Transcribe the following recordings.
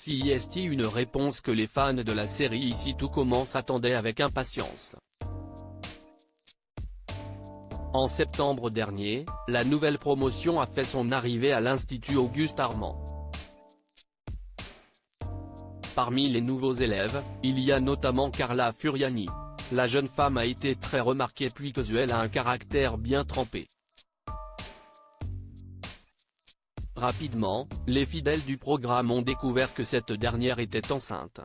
CIST, une réponse que les fans de la série Ici Tout Commence attendaient avec impatience. En septembre dernier, la nouvelle promotion a fait son arrivée à l'Institut Auguste Armand. Parmi les nouveaux élèves, il y a notamment Carla Furiani. La jeune femme a été très remarquée puisqu'elle a un caractère bien trempé. Rapidement, les fidèles du programme ont découvert que cette dernière était enceinte.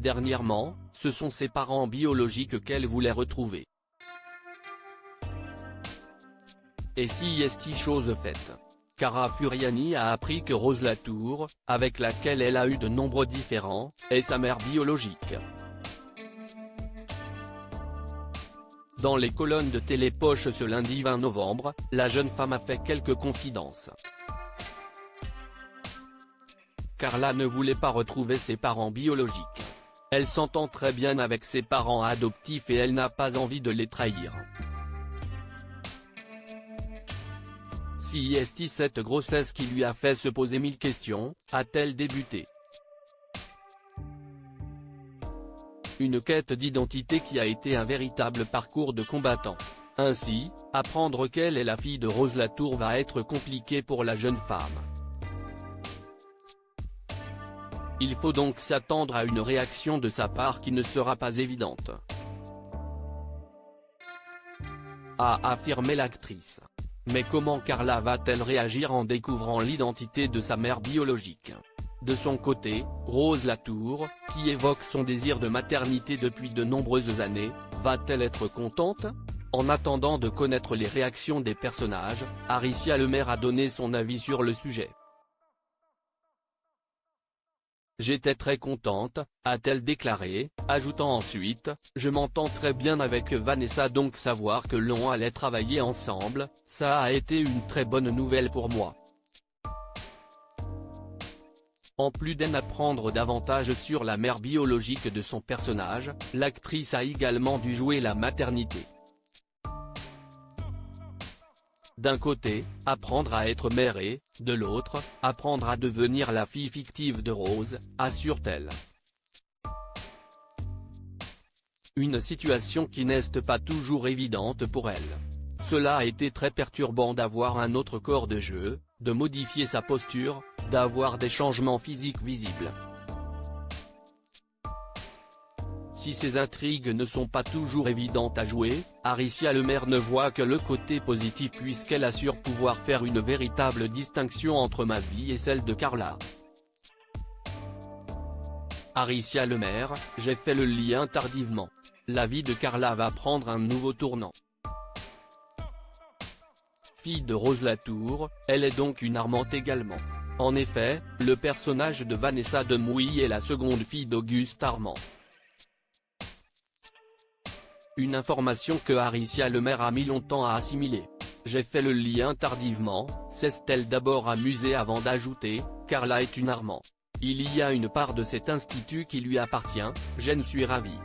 Dernièrement, ce sont ses parents biologiques qu'elle voulait retrouver. Et CIST, chose faite. Cara Furiani a appris que Rose Latour, avec laquelle elle a eu de nombreux différends, est sa mère biologique. Dans les colonnes de Télépoche ce lundi 20 novembre, la jeune femme a fait quelques confidences. Carla ne voulait pas retrouver ses parents biologiques. Elle s'entend très bien avec ses parents adoptifs et elle n'a pas envie de les trahir. CIST, cette grossesse qui lui a fait se poser 1000 questions, a-t-elle débuté? Une quête d'identité qui a été un véritable parcours de combattant. Ainsi, apprendre qu'elle est la fille de Rose Latour va être compliqué pour la jeune femme. Il faut donc s'attendre à une réaction de sa part qui ne sera pas évidente, a affirmé l'actrice. Mais comment Carla va-t-elle réagir en découvrant l'identité de sa mère biologique? De son côté, Rose Latour, qui évoque son désir de maternité depuis de nombreuses années, va-t-elle être contente? En attendant de connaître les réactions des personnages, Aricia Lemaire a donné son avis sur le sujet. J'étais très contente, a-t-elle déclaré, ajoutant ensuite, je m'entends très bien avec Vanessa, donc savoir que l'on allait travailler ensemble, ça a été une très bonne nouvelle pour moi. En plus d'en apprendre davantage sur la mère biologique de son personnage, l'actrice a également dû jouer la maternité. D'un côté, apprendre à être mère et, de l'autre, apprendre à devenir la fille fictive de Rose, assure-t-elle. Une situation qui n'est pas toujours évidente pour elle. Cela a été très perturbant d'avoir un autre corps de jeu, de modifier sa posture, d'avoir des changements physiques visibles. Si ces intrigues ne sont pas toujours évidentes à jouer, Aricia Lemaire ne voit que le côté positif puisqu'elle assure pouvoir faire une véritable distinction entre ma vie et celle de Carla. Aricia Lemaire, j'ai fait le lien tardivement. La vie de Carla va prendre un nouveau tournant. Fille de Rose Latour, elle est donc une Armande également. En effet, le personnage de Vanessa Demouy est la seconde fille d'Auguste Armand. Une information que Aricia Lemaire a mis longtemps à assimiler. J'ai fait le lien tardivement, s'est-elle d'abord amusée avant d'ajouter, Carla est une Armand. Il y a une part de cet institut qui lui appartient, j'en suis ravie.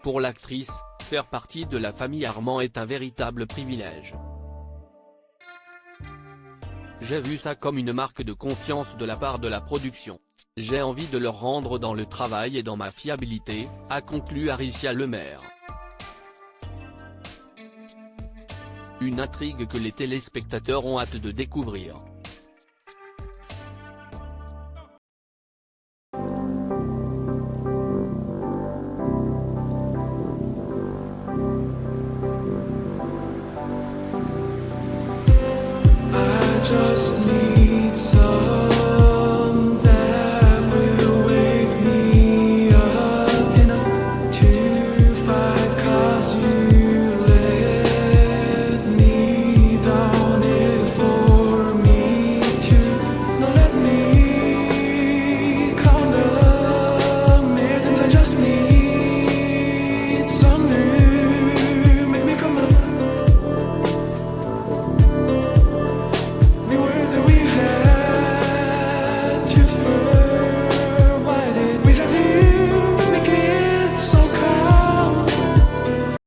Pour l'actrice, faire partie de la famille Armand est un véritable privilège. J'ai vu ça comme une marque de confiance de la part de la production. J'ai envie de leur rendre dans le travail et dans ma fiabilité, a conclu Aricia Lemaire. Une intrigue que les téléspectateurs ont hâte de découvrir.